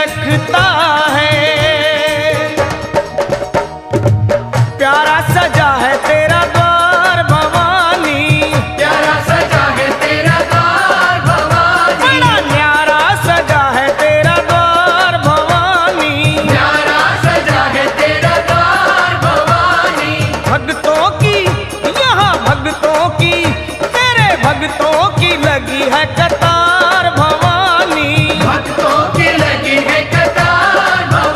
रखता है। प्यारा सजा है तेरा द्वार भवानी, प्यारा सजा है तेरा द्वार भवानी, बड़ा न्यारा सजा है तेरा द्वार भवानी, प्यारा सजा है तेरा द्वार भवानी। भक्तों की यहाँ भक्तों की, तेरे भक्तों की लगी है कतार भवानी, भक्तों की लगी है कतार भवानी।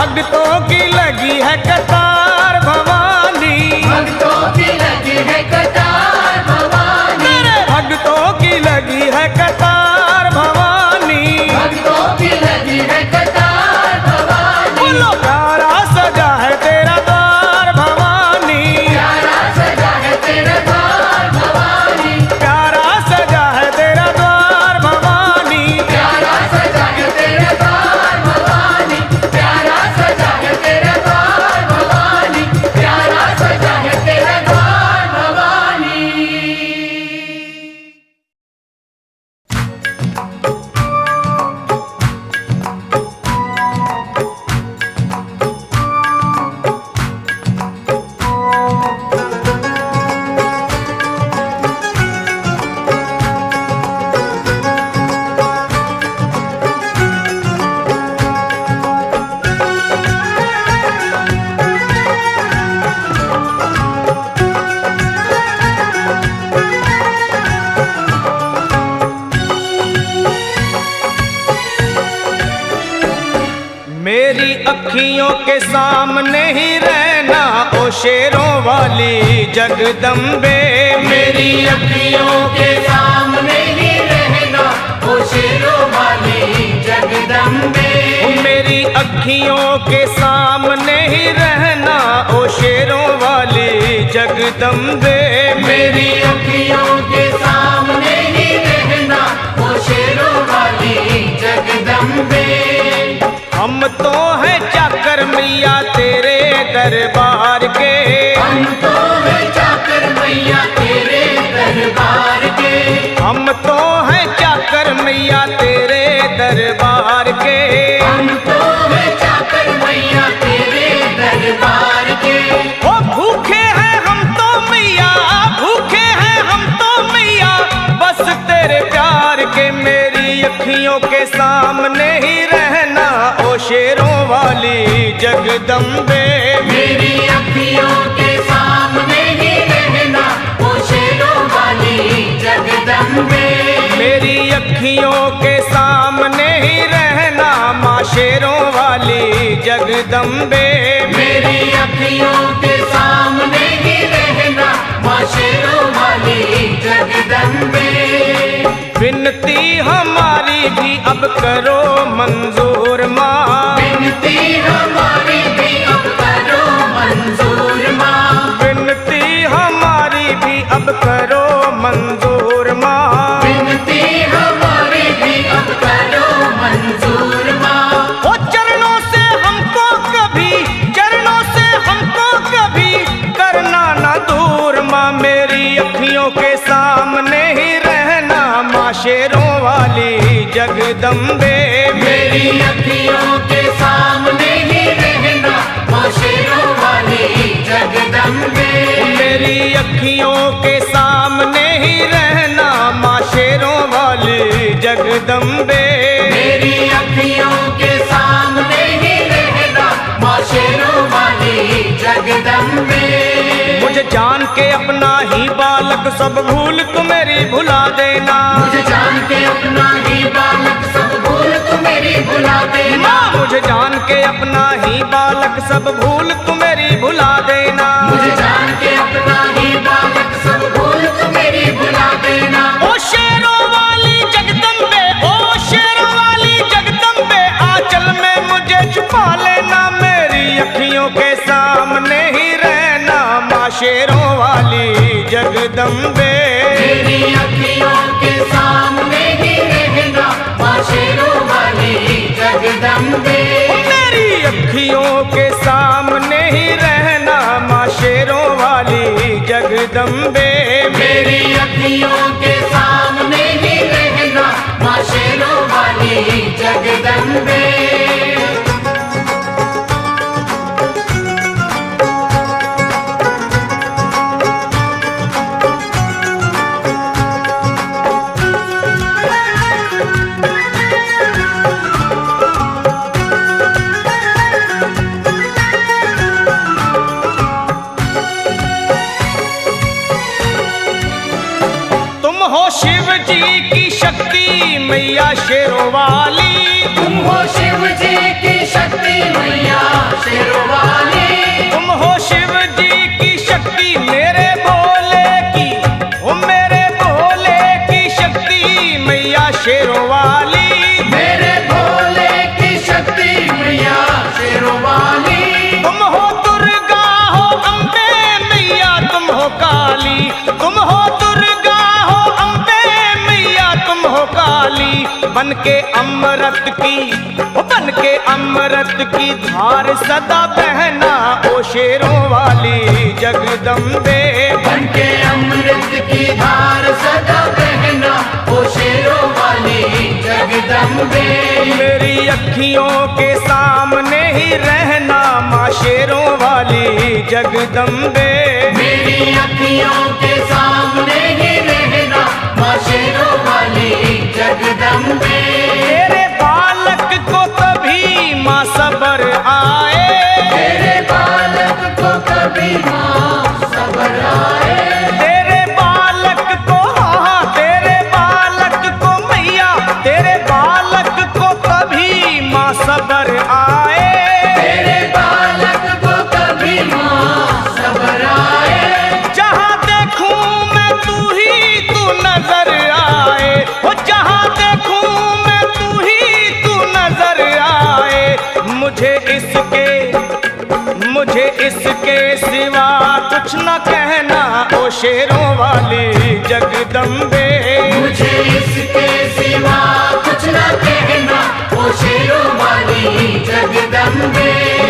भक्तों की लगी है कतार भवानी, भक्तों की लगी है कतार भवानी, तेरे भक्तों की लगी है कतार भवानी, भक्तों की लगी है कतार भवानी। बोलो प्यारा सजा है तेरा द्वार भवानी, प्यारा सजा है तेरा द्वार भवानी, प्यारा सजा है तेरा द्वार भवानी, प्यारा सजा है तेरा द्वार भवानी, प्यारा सजा है तेरा द्वार भवानी, प्यारा सजा है तेरा द्वार भवानी। मेरी अखियों के सामने ही रहना ओ शेरों वाली जगदम्बे, मेरी अखियों के सामने ही रहना ओ शेरों वाली जगदम्बे, मेरी अखियों के सामने ही रहना ओ शेरों वाली जगदम्बे, मेरी अखियों के सामने ही रहना ओ शेरों वाली जगदम्बे। हम तो हैं चाकर मैया तेरे दरबार के, हम तो हैं चाकर मैया तेरे दरबार के, हम तो हैं चाकर मैया तेरे दरबार के, हम तो हैं चाकर मैया तेरे दरबार के। ओ भूखे हैं हम तो मैया, भूखे हैं हम तो मैया, बस तेरे प्यार के। मेरी अखियों के सामने ही रहना ओ शेरों वाली जगदम्बे, मेरी अखियों के सामने ही रहना ओ शेरों वाली जगदम्बे, मेरी अखियों के सामने ही रहना माँ शेरों वाली जगदम्बे, मेरी अखियों के सामने ही रहना माँ शेरों वाली जगदम्बे। विनती हमारी भी अब करो मंजूर माँ, विनती हमारी भी अब करो मंजूर माँ, विनती हमारी भी अब करो मंजूर माँ, विनती हमारी भी अब करो मंजूर माँ। ओ चरणों से हमको कभी, चरणों से हमको कभी करना ना दूर माँ। मेरी अखियों के सामने ही रहना माँ शेरों वाली जगदम्बे, मेरी अखियों के सामने ही रहना माँ शेरों वाली जगदम्बे, मेरी अखियों के सामने ही रहना माँ शेरों वाली जगदम्बे, मेरी अखियों के सामने ही रहना माँ शेरों वाली जगदम्बे। मुझे जान के अपना ही बालक सब भूल तू मेरी भुला देना, मुझे जान के अपना ही बालक सब भूल तू मेरी भुला देना, माँ मुझे जान के अपना ही बालक सब भूल तू मेरी भुला देना, मुझे जान के अपना ही बालक सब भूल तू मेरी भुला देना। ओ शेरों वाली जगदम्बे, ओ शेरों वाली जगदम्बे, आंचल में मुझे छुपा लेना। मेरी अखियों के सामने ही रहना माँ शेरों वाली जगदम्बे, मेरी अखियों के सामने ही रहना माँ शेरों वाली जगदम्बे, मेरी अखियों के सामने ही रहना माँ शेरों वाली जगदम्बे, मेरी अखियों के सामने ही रहना माँ शेरों वाली जगदम्बे। शिव जी की शक्ति मैया शेरों वाली, तुम हो शिव जी की शक्ति मैया के अमृत की, बन के अमृत की धार सदा बहना ओ शेरों वाली जगदम्बे। बन के अमृत की धार सदा बहना ओ शेरों वाली जगदम्बे। मेरी अखियों के सामने ही रहना माँ शेरों वाली जगदम्बे। मेरी अखियों के सामने ही रहना माँ शेरों वाली जगदम्बे। तेरे बालक को कभी माँ सबर आए, तेरे बालक को कभी माँ सबर आए। तेरे बालक को, हाँ तेरे बालक को मैया, तेरे बालक को कभी माँ सबर आए। तेरे बालक को कभी माँ सबर आए। जहाँ देखूं मैं तू नजर आए, ओ जहाँ देखूं मैं तू नजर आए। मुझे इसके सिवा कुछ न कहना ओ शेरों वाली जगदम्बे। मुझे इसके सिवा कुछ न कहना ओ शेरों वाली जगदम्बे।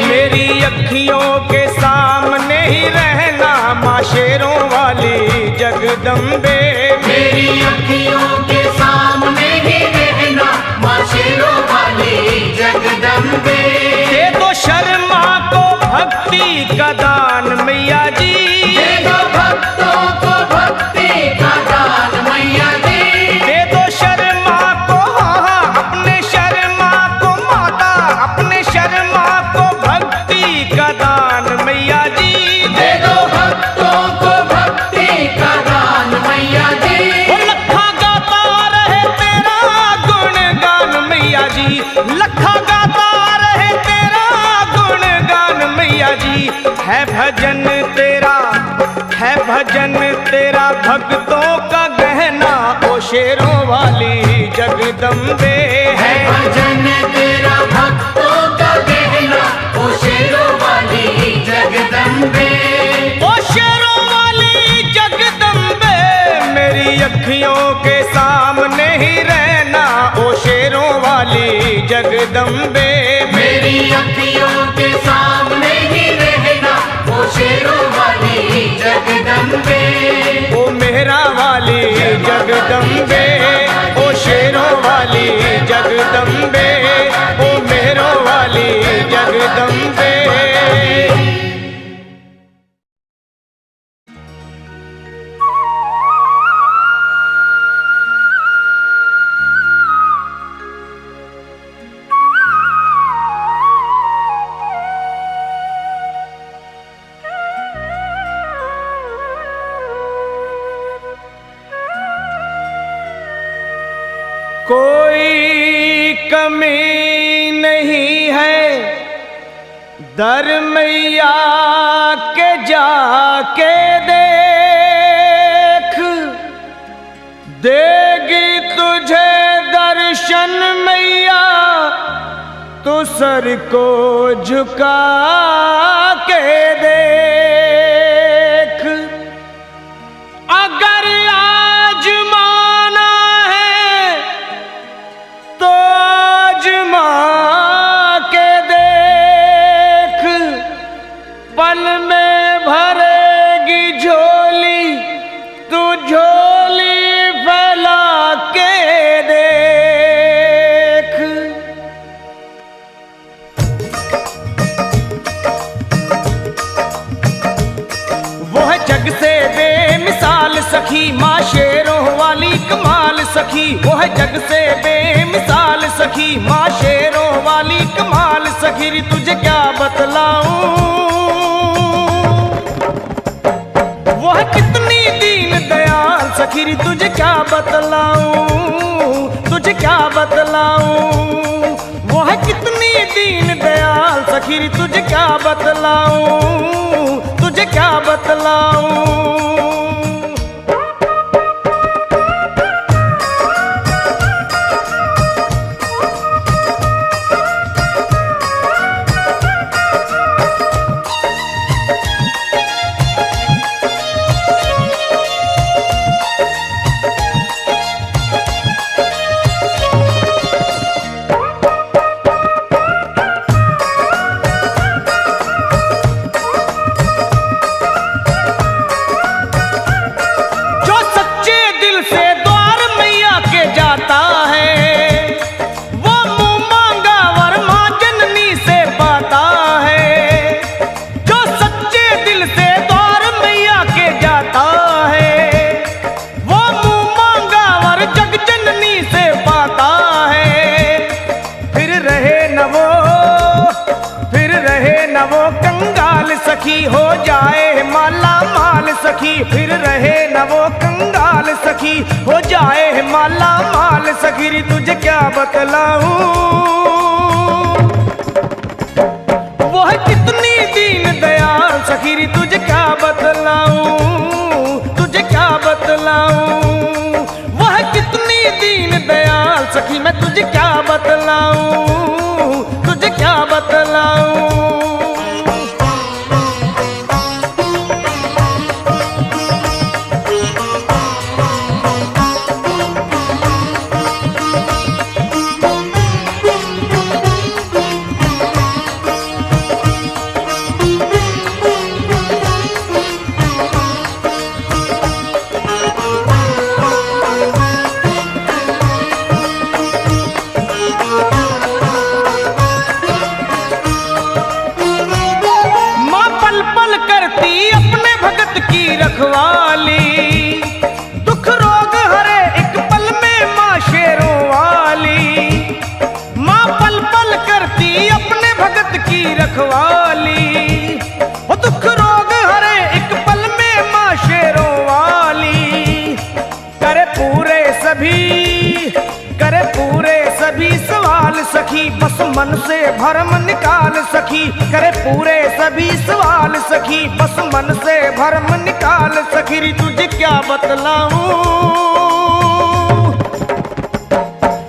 मेरी अखियों के सामने ही रहना माँ शेरों वाली जगदम्बे। मेरी अखियों के सामने ही रहना माँ शेरों वाली जगदम्बे। दे दो शर्मा को भक्ति का दान मैया जी, दे दो भक्तों को भक्ति का दान मैया जी। दे दो शर्मा को, हाँ अपने शर्मा को माता, अपने शर्मा को भक्ति का दान मैया जी। दे दो भक्तों को भक्ति का दान मैया जी। वो लखा गाता रहे तेरा गुणगान मैया जी, लखा गाता रहे तेरा गुणगान मैया जी। है भजन तेरा भक्तों का गहना ओ शेरों वाली जगदम्बे। है भजन तेरा भक्तों का गहना ओ शेरों वाली जगदम्बे। ओ शेरों वाली जगदम्बे। मेरी अखियों के सामने ही रहना ओ शेरों वाली जगदम्बे। मेरी अखियों के सामने ही रहना ओ शेरों वाली जगदम्बे। ओ मेहरा वाली जगदम्बे, ओ शेरों वाली जगदम्बे, ओ मेहरों वाली जगदम्बे। कोई कमी नहीं है दर मैया के जाके देख, देगी तुझे दर्शन मैया तो सर को झुका के देख। अगर आजमाना है तो आजमा के देख, पल में भरेगी झोली तू झोली फैला के देख। वो है जग से बेमिसाल सखी माँ शेरों वाली कमाल सखी। वो है जग से बेमिसाल सखी माँ शेरों वाली कमाल सखी। री तुझे क्या बतलाऊं, वो है कितनी दीन दयाल सखी। री तुझे क्या बतलाऊं, तुझे क्या बतलाऊं। वो है कितनी दीन दयाल सखी। री तुझे क्या बतलाऊं, तुझे क्या बतलाऊं। सखी हो जाए माला माल सखी, फिर रहे न वो कंगाल सखी। हो जाए माला माल सखी, रे तुझे क्या बतलाऊं, वो है कितनी दीन दयाल सखी, रे तुझे क्या बतलाऊं, तुझे क्या बतलाऊं। वो है कितनी दीन दयाल सखी, मैं तुझे क्या बतलाऊं, तुझे क्या बतलाऊं। रखवाली दुख रोग हरे एक पल में माँ शेरों वाली। माँ पल पल करती अपने भगत की रखवाली, वो दुख रोग हरे एक पल में माँ शेरों वाली। करे पूरे सवाल सखी, बस मन से भरम निकाल सखी। करे पूरे सभी सवाल सखी, बस मन से भरम निकाल सखी। रे तुझे क्या बतलाऊं,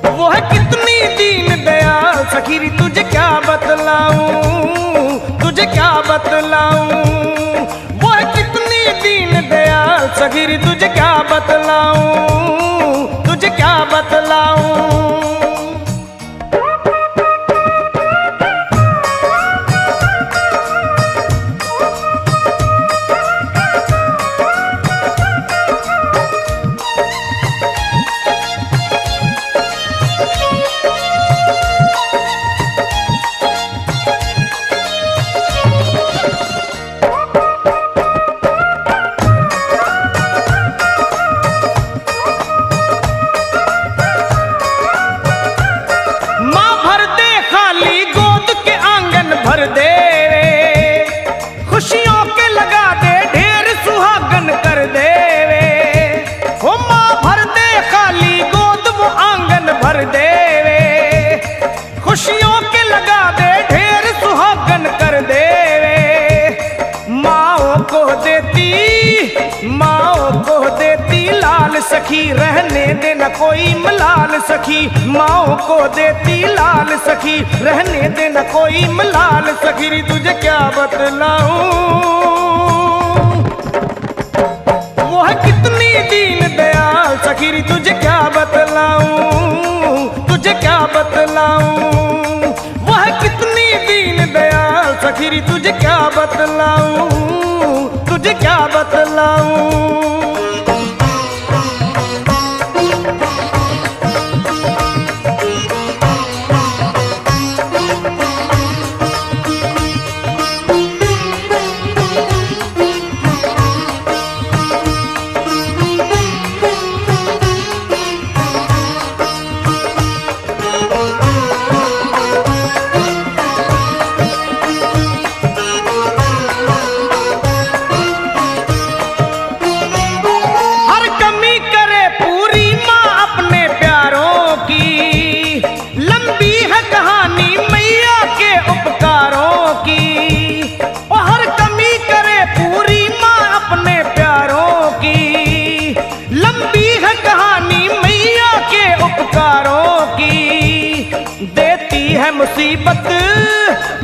वो है कितनी दीन दयाल सखी। रे तुझे क्या बतलाऊं, तुझे क्या बतलाऊं। वो है कितनी दीन दयाल सखी। रे तुझे क्या बतलाऊं, तुझे क्या बतलाऊं। भर दे खुशियों के लगा दे ढेर सुहागन कर दे वे। हो माँ भर दे खाली गोद वो आंगन भर दे वे। खुशियों के लगा दे ढेर सुहागन कर दे वे। माओ को देती लाल सखी, रहने दे न कोई मलाल सखी। माओ को देती लाल सखी, रहने दे न कोई मलाल सखी। रे तुझे क्या बतलाऊं, वो है कितनी दीन दयाल सखी। रे तुझे क्या बतलाऊं, तुझे क्या बतलाऊं। वो है कितनी दीन दयाल सखी। रे तुझे क्या बतलाऊं, तुझे क्या बतलाऊं।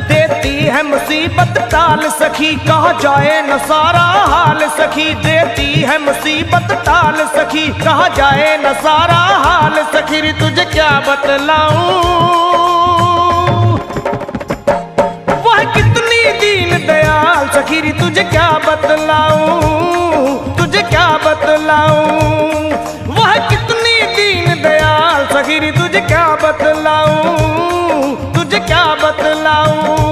देती है मुसीबत टाल सखी, कहा जाए न सारा हाल सखी। देती है मुसीबत टाल सखी, कहा जाए न सारा हाल सखी। रे तुझे क्या बतलाऊं, वह कितनी दीन दयाल सखी। रे तुझे क्या बतलाऊं, तुझे क्या बतलाऊं। वह कितनी दीन दयाल सखी। रे तुझे क्या बतलाऊं, तुझे क्या बतलाऊं।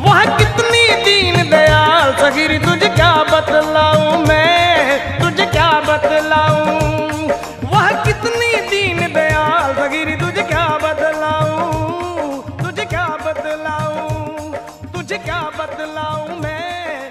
वह कितनी दीन दयाल सखी। रे तुझे क्या बतलाऊं, मैं तुझे क्या बतलाऊं। वह कितनी दीन दयाल सखी। रे तुझे क्या बतलाऊं, तुझे क्या बतलाऊं, तुझे क्या बतलाऊं मैं।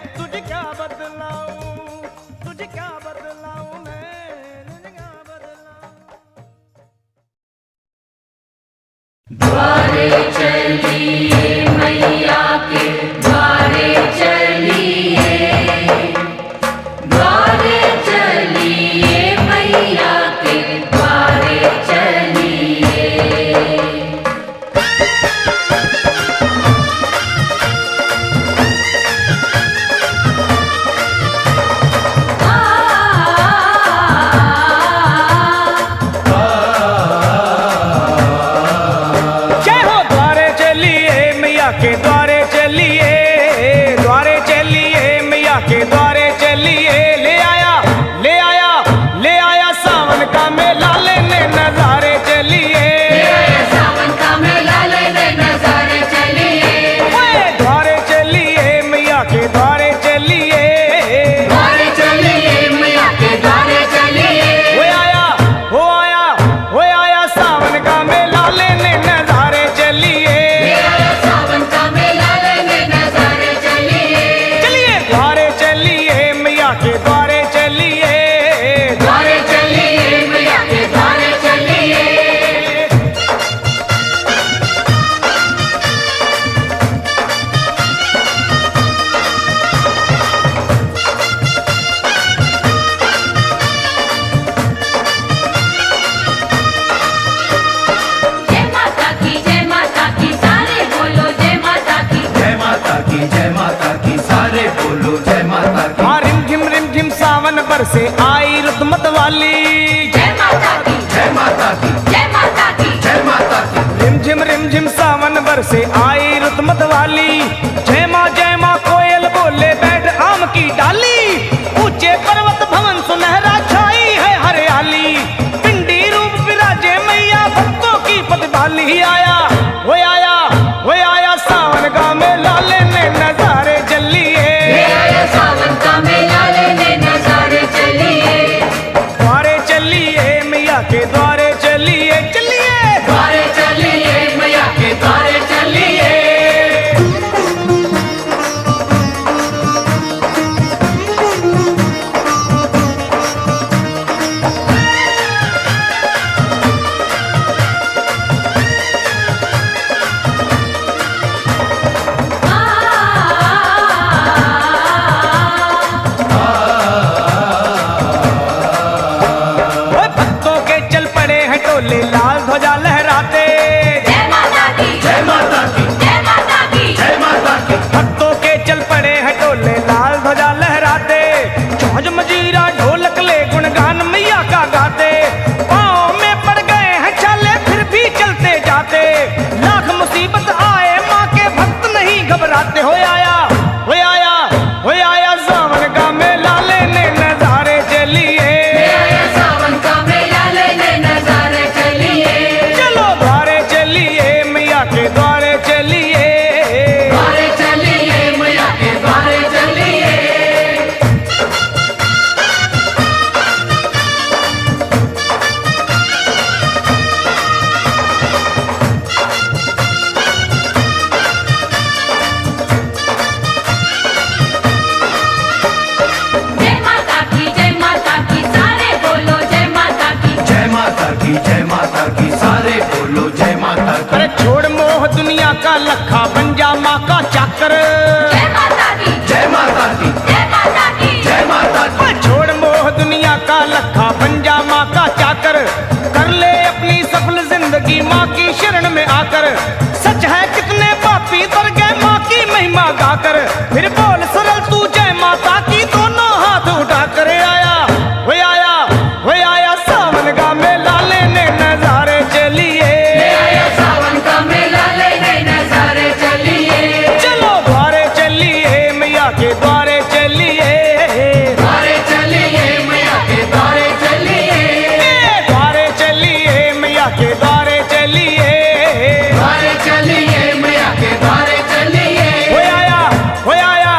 के द्वारे चलिए, द्वारे चलिए, मैया के द्वारे चलिए। ले आया, ले आया, ले आया सावन का मेला लेने नजारे चलिए, सावन का मेला लेने नजारे चलिए, द्वारे चलिए, मैया के द्वारे चलिए, द्वारे चलिए, मैया के द्वारे चलिए। हो आया, हो आया, हो आया सावन का मेला लेने नजारे चलिए, सावन का मेला लेने नजारे चलिए, चलिए द्वारे चलिए, मैया के द्वारे चलिए, द्वारे चलिए, मैया के द्वारे चलिए। जय माता की, जय माता की, सारे बोलो जय माता की। जय माता की, जय माता की, सारे बोलो जय माता की। हाँ रिम झिम सावन बरसे आई रुत मत वाली, जय माता की, जय माता की, जय माता की, जय माता की। रिम झिम सावन बरसे आई रुत मत वाली। जय माँ कोयल बोले बैठ आम की डाली, ऊंचे पर्वत भवन सुनहरा छाई है हरियाली। पिंडी रूप विराजे मैया भक्तों की पतवाली। आया, वो आया, वो आया सावन का मेला लेने नजारे चलिए, सावन का मेला लेने नजारे चलिए, द्वारे चलिए, मैया के द्वारे चलिए, चलिए द्वारे चलिए, मैया के द्वारे चलिए। ओए भक्तों के चल पड़े हैं टोले लाल ध्वजा लहराते, जय माता की, जय माता की, जय माता की, जय माता की। भक्तों के चल पड़े हैं टोले लाल ध्वजा लहराते। छौज मजीरा ढोलक ले गुणगान मैया का गाते। पाँव में पड़ गए हैं छाले फिर भी चलते जाते। लाख मुसीबत आए माँ के भक्त नहीं घबराते। हो आया, हो आया, हो आया सावन का मेला लेने नजारे चलिए, सावन का मेला लेने नजारे चलिए, चलो द्वारे चलिए, मैया के द्वारे चलिए, द्वारे चलिए, मैया के द्वारे चलिए। जय माता की, जय माता की, सारे बोलो जय माता की। जय माता की, जय माता की, सारे बोलो जय माता की। अरे छोड़ मोह दुनिया का लखा बन जा माँ का चाकर। जय माता की, जय माता की, जय माता की, जय माता की। ओए छोड़ मोह दुनिया का लखा बन जा माँ का चाकर। कर ले अपनी सफल जिंदगी माँ की शरण में आकर। सच है कितने पापी तर गए माँ की महिमा गाकर। फिर बोल सरल तू जय माता की दोनों हाथ उठा कर। आया, वो आया, वो आया सावन का मेला लेने नजारे चलिए, सावन का मेला लेने नजारे चलिए, चलो द्वारे चलिए, मैया के द्वारे चलिए, द्वारे चलिए, मैया के द्वारे चलिए, द्वारे चलिए, मैया के द्वारे चलिए, द्वारे चलिए, मैया के द्वारे चलिए। हो आया, हो आया,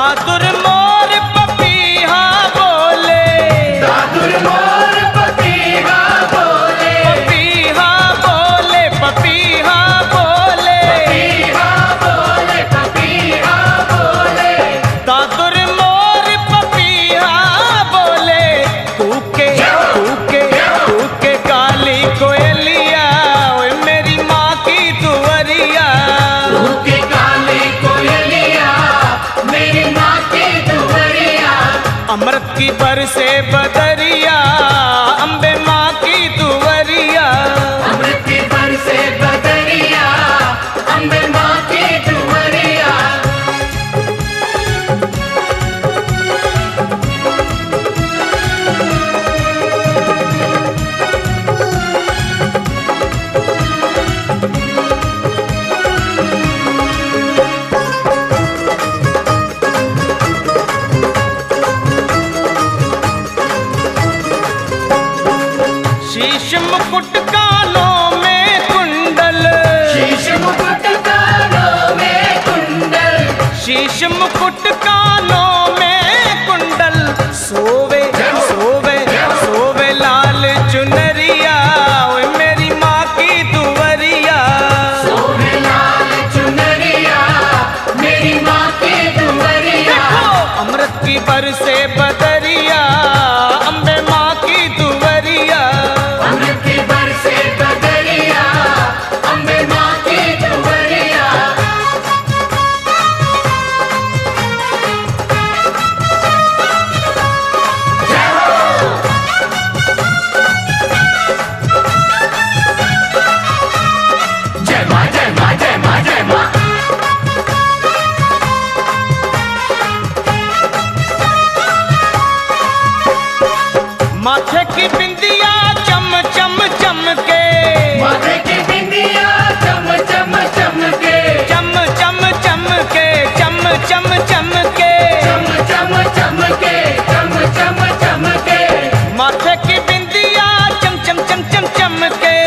दादुर मोर पपीहा बोले, दादुर मोर पपीहा बोले, पपीहा बोले, पपीहा बोले, पपीहा बोले, पपीहा बोले, दादुर मोर पपीहा बोले, कूके कूके कूके काली कोयलिया, ओए मेरी माँ की दुवरिया। के काली कोयलिया, मेरी माँ की दुवरिया, अमृत की बरसे बदरिया, अम्बे माँ की दुवरिया। अमृत की बरसे बदरिया, अम्बे माँ की दुवरिया। शीश मुकुट कानों में कुंडल, शीश मुकुट कानों में कुंडल, शीश मुकुट कानों में कुंडल, सोवे सोवे सोवे लाल चुनरिया, ओए मेरी माँ की दुवरिया। सोहे लाल चुनरिया, मेरी माँ की दुवरिया। देखो अमृत की बरसे बदरिया, अम्बे माँ की दुवरिया। अमृत की बरसे बदरिया, अम्बे माँ की दुवरिया। जय माँ, जय माँ, जय माँ, जय माँ। माथे की बिंदिया चम चम चमके, माथे की बिंदिया चम चम चमके, चम चम चमके, चम चम चमके। चम चम चमके, चम चम चमके। माथे की बिंदिया चम चम चम चम चमके,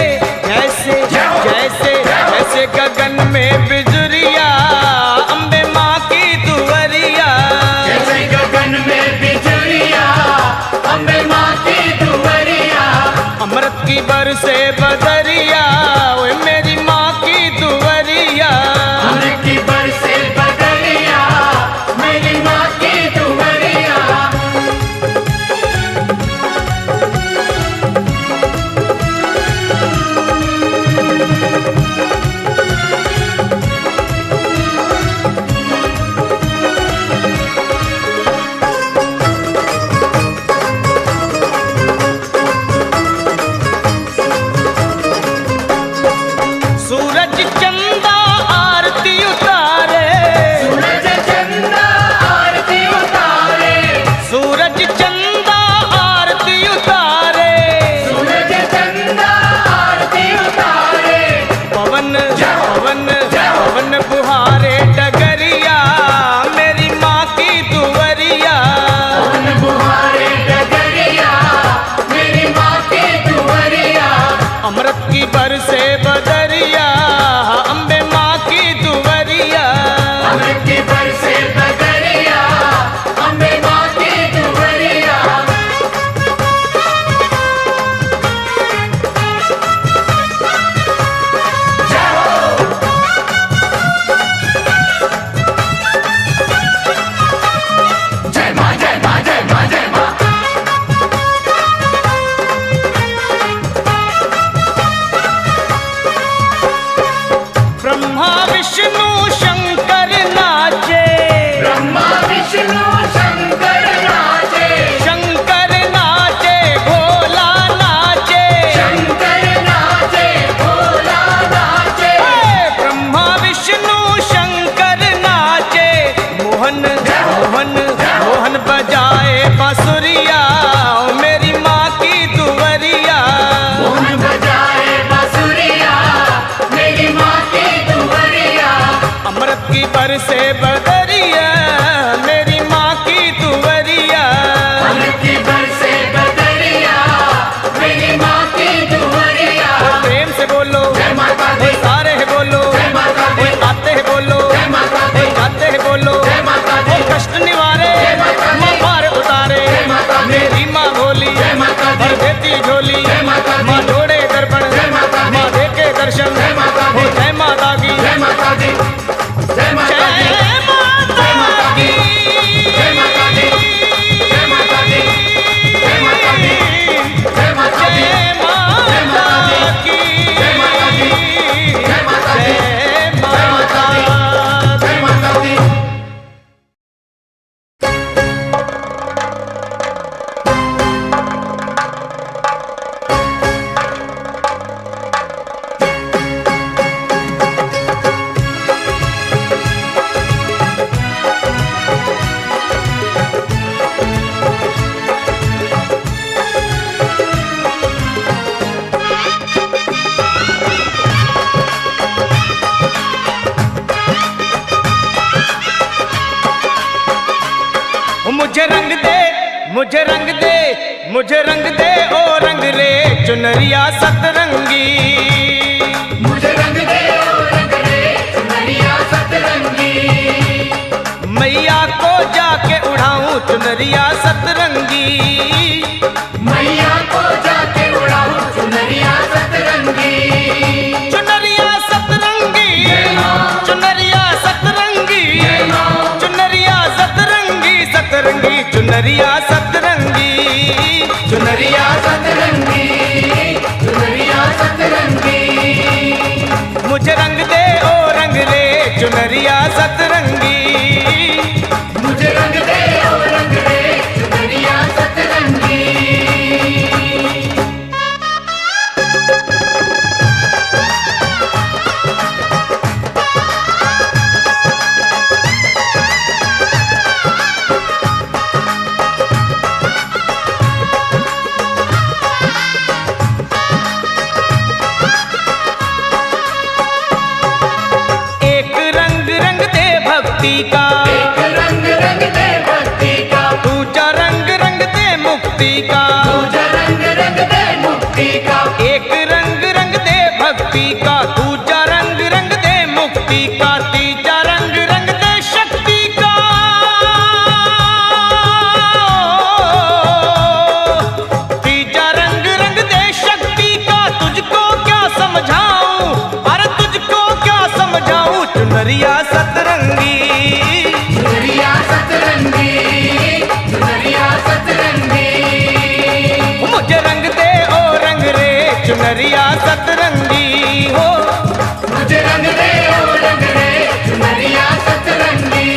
जैसे जैसे जैसे गगन में बिजुरिया, अम्बे माँ की दुवरिया। जैसे गगन में बिजुलिया, अम्बे माँ की दुवरिया। अमृत की बरसे बदरिया, ओए मेरी माँ की दुवरिया। अमृत की बरसे बदरिया, मेरी माँ की दुवरिया। सूरज चंदा आरती उतारे, सूरज चंदा आरती उतारे, सूरज चंदा आरती उतारे। सूरज चंदा आरती उतारे। पवन पवन पवन बुहारे डगरिया, मेरी माँ की दुवरिया। पवन बुहारे डगरिया, मेरी माँ की दुवरिया। अमृत की बरसे बदरिया, अम्बे माँ की दुवरिया। अमृत की बरसे बदरिया, अम्बे माँ की दुवरिया। जय हो। जय माँ, जय माँ, जय माँ, जय माँ। ब्रह्मा विष्णु शंकर नाचे, ब्रह्मा विष्णु शंकर नाचे, शंकर नाचे, भोला नाचे। शंकर नाचे, भोला नाचे। ब्रह्मा विष्णु शंकर नाचे, मोहन मोहन मोहन बजाए बांसुरिया, ओ मेरी माँ की दुवरिया। मोहन बजाए बांसुरिया, मेरी माँ की दुवरिया। अमृत की बरसे बदरिया, मेरी माँ की दुवरिया। अमृत की बरसे बदरिया, मेरी माँ की दुवरिया। प्रेम से बोलो जय माता दी, सारे है बोलो, जय माता दी, आते हैं बोलो, जय माता दी, जाते हैं बोलो, जय माता दी। कष्ट निवारण मुझे रंग दे ओ रंग रे चुनरिया सतरंगी। मुझे रंग दे ओ रंग रे चुनरिया सतरंगी। मैया को जाके उड़ाऊं चुनरिया सतरंगी। मैया को जाके उड़ाऊं चुनरिया सतरंगी। चुनरिया सतरंगी, चुनरिया सतरंगी, चुनरिया सतरंगी, सतरंगी चुनरिया सतरंगी। चुनरिया सतरंगी, चुनरिया सतरंगी। मुझे रंग दे ओ रंग रे चुनरिया सतरंगी। मुझे रंग दे ओ रंग रे चुनरिया सतरंगी। का एक रंग रंग दे भक्ति का, दूजा रंग रंग दे मुक्ति का। दूजा रंग रंग दे मुक्ति का। एक रंग रंग दे भक्ति का, दूजा रंग रंग दे मुक्ति का, तीजा रंग रंग दे शक्ति का। तीजा रंग रंग दे शक्ति का। तुझको क्या समझाऊं, अरे तुझको क्या समझाऊं चुनरिया सतरंगी। चुनरिया सतरंगी, चुनरिया सतरंगी। मुझे रंग दे ओ रंग रे चुनरिया सतरंगी हो। मुझे रंग दे ओ रंग रे चुनरिया सतरंगी।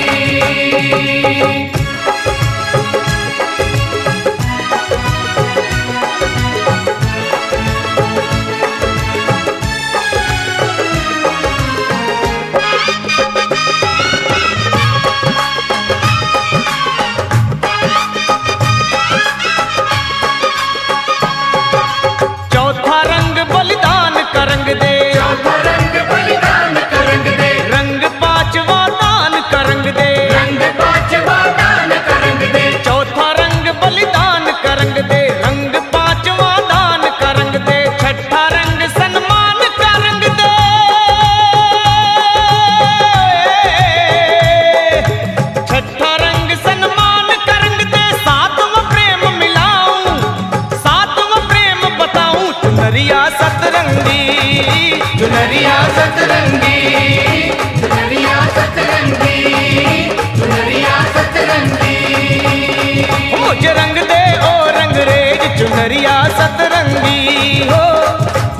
चौथा रंग बलिदान का रंग दे। चौथा रंग बलिदान का रंग दे। रंग पांचवा दान का रंग दे। रंग पांचवा दान का रंग दे। चौथा रंग बलिदान का रंग दे। रंग पांचवा दान का रंग दे। छठा रंग सन्मान का रंग दे। छठा रंग सन्मान का रंग दे। सातवां प्रेम मिलाऊं, सातवां प्रेम बताऊं चुनरिया सतरंगी। चुनरिया सतरंगी, चुनरिया सतरंगी, चुनरिया सतरंगी। मुझे रंग दे ओ रंग रे चुनरिया सतरंगी हो।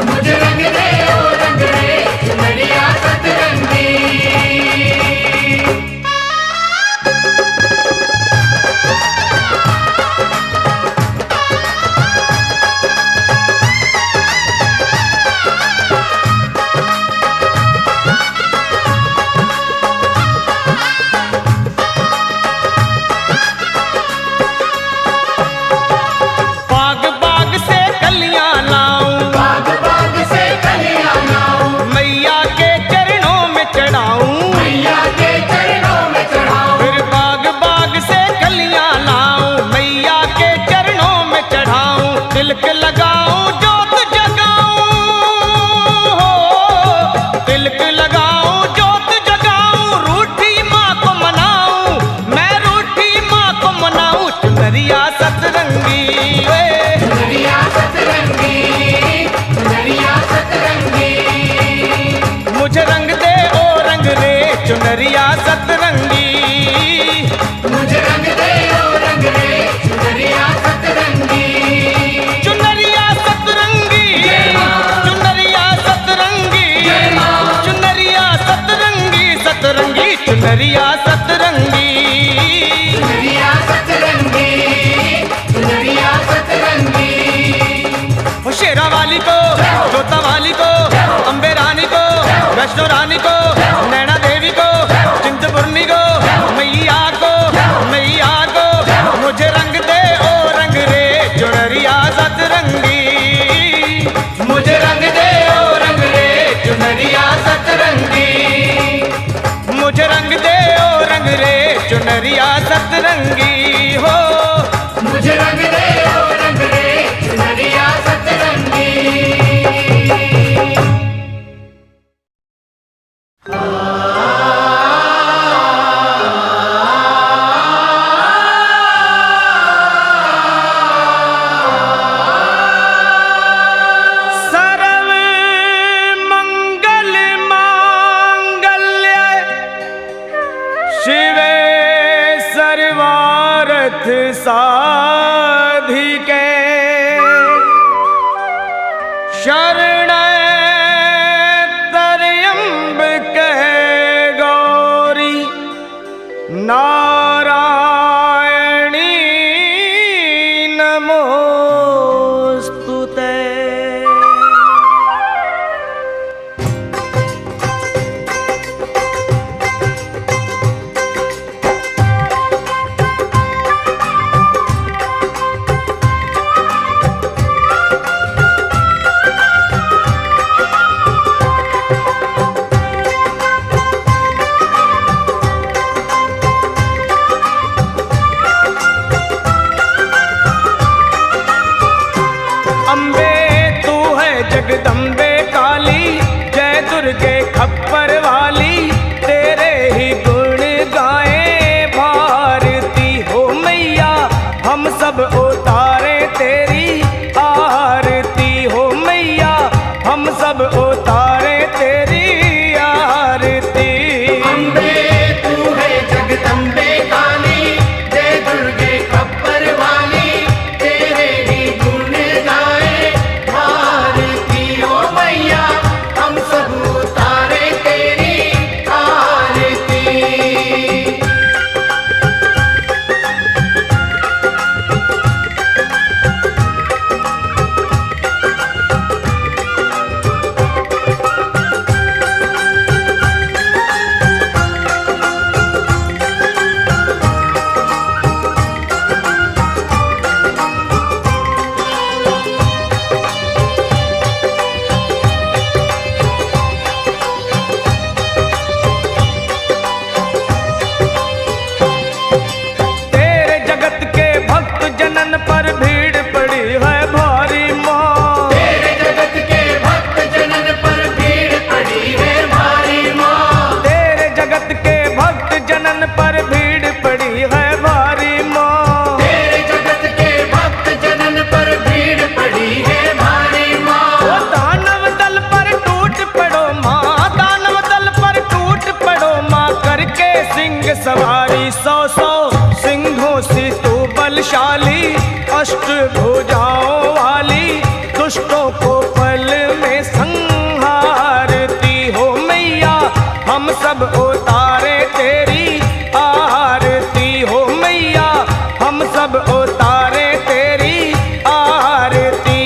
मुझे रंग दे ओ रंग रे चुनरिया सतरंगी। बाग बाग से कलियां लाऊं, बाग बाग से कलियां लाऊं, मैया के चरणों में चढ़ाऊं। मैया के चरणों में चढ़ाऊं। फिर बाग बाग से कलियां लाऊं, मैया के चरणों में चढ़ाऊं। तिलक लगाऊं जोत जगाऊं हो, तिलक लगाऊं जोत जगाऊं। रूठी माँ को मनाऊं, मैं रूठी माँ को मनाऊं चुनरिया सतरंगी। चुनरिया सतरंगी, चुनरिया सतरंगी। मुझे रंग दे ओ रंग रे चुनरिया सतरंगी। मुझे रंग दे ओ रंग रे चुनरिया सतरंगी। चुनरिया सतरंगी, चुनरिया सतरंगी, चुनरिया सतरंगी, सतरंगी चुनरिया सतरंगी। चुनरिया सतरंगी, चुनरिया सतरंगी। वो शेरा वाली को, जोता वाली को, अम्बे रानी को, वैष्णो रानी को, नैना देवी को, चिंतपूर्णी को, मैया को, मैया को। मुझे रंग दे ओ रंग रे चुनरिया सतरंगी। मुझे रंग दे ओ रंग रे चुनरिया सतरंगी। मुझे रंग दे ओ रंग रे चुनरिया सतरंगी हो। मुझे रंग सर्व मंगल मांगल्य शिवे सर्वार्थ साधिके शरणं त्र्यंबके गौरी नारायणी नमोस्तुते। अम्बे तू है जगदम्बे काली, जय दुर्गे खप्पर वाली, तेरे ही गुण गाए भारती हो मैया। हम सब उतारे तेरी आरती हो मैया, हम सब उतारे तेरी आरती। अम्बे तू है जगदम्बे काली, जय दुर्गे खप्पर वाली, तेरे ही गुण गाए भारती हो मैया। हम सब उतारे तेरी आरती। तेरे जगत के भक्त जनन पर भीड़ पड़ी है भारी माँ। तेरे जगत के भक्त जनन पर भीड़ पड़ी है भारी माँ। तेरे जगत के भक्त जनन पर भीड़ पड़ी है भारी माँ। तेरे जगत के भक्त जनन पर भीड़ पड़ी है भारी माँ। ओ दानव दल पर टूट पड़ो माँ, दानव दल पर टूट पड़ो माँ, करके सिंह सवारी। सौ सौ सिंहों से तू बलशाली, अष्ट भुजाओं वाली, दुष्टों को पल में संहारती हो मैया। हम सब उतारे तेरी आरती हो मैया, हम सब उतारे तेरी आरती।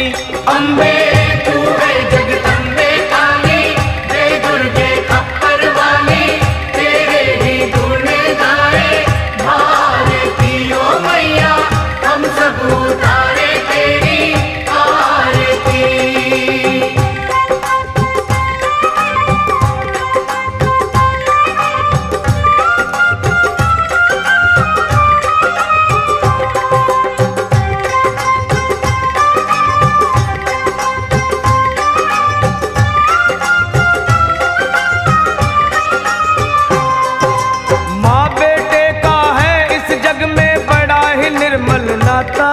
अम्बे तू है जगदम्बे काली, जय दुर्गे खप्पर वाली, तेरे ही गुण गाए भारती हो मैया। हम सब उतारे तेरी आरती। माँ बेटे का है इस जग में बड़ा ही निर्मल नाता।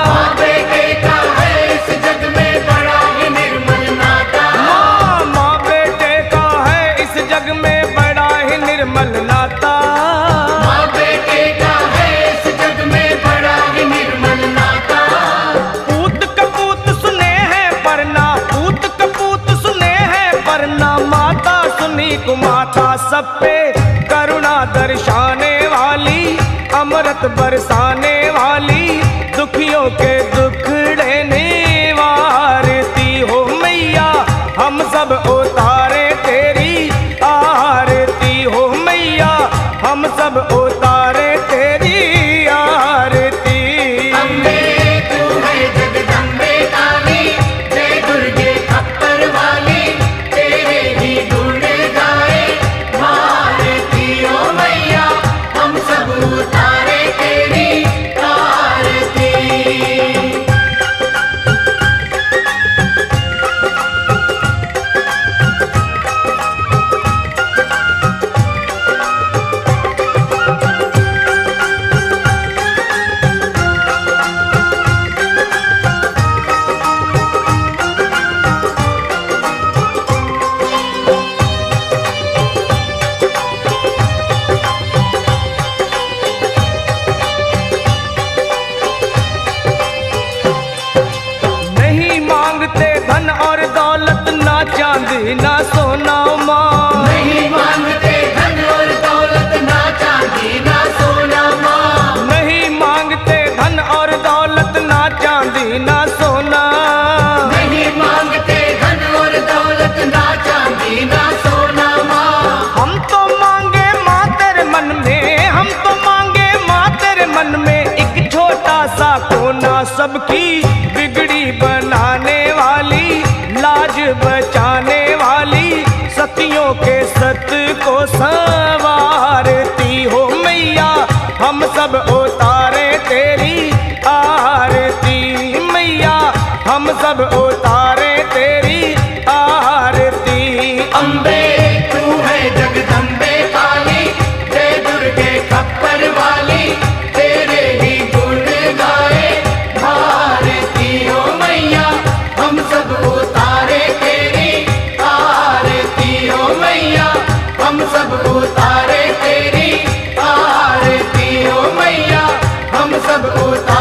माँ बेटे का है इस जग में बड़ा ही निर्मल नाता। माँ बेटे का है इस जग में बड़ा ही निर्मल नाता। माँ बेटे का है इस जग में बड़ा ही निर्मल नाता। पूत कपूत सुने हैं परना, पूत कपूत सुने हैं परना, माता सुनी कुमाता सब पे करुणा दर्शाने वाली, अमृत बरसाने वाली, दुखियों के दुखड़े निवारती हो मैया। हम सब उतारे तेरी आरती हो मैया, हम सब उतारे तेरी आरती। अम्बे तू है जगदम्बे काली, जय दुर्गे खप्पर वाली, तेरे ही गुण गाए भारती हो मैया। हम सब उतारे तेरी ना सबकी बिगड़ी बनाने वाली, लाज बचाने वाली, सतियों के सत को संवारती हो मैया, हम सब उतारे तेरी आरती मैया, हम सब उतारे तेरी आरती। अम्बे तू है जगदम्बे काली, जय दुर्गे खप्पर वाली, तेरे ही गुण गाए भारती हो मैया, हम सब उतारे तेरी आरती हो मैया, हम सब उतारे तेरी आरती हो मैया, हम सब उतारे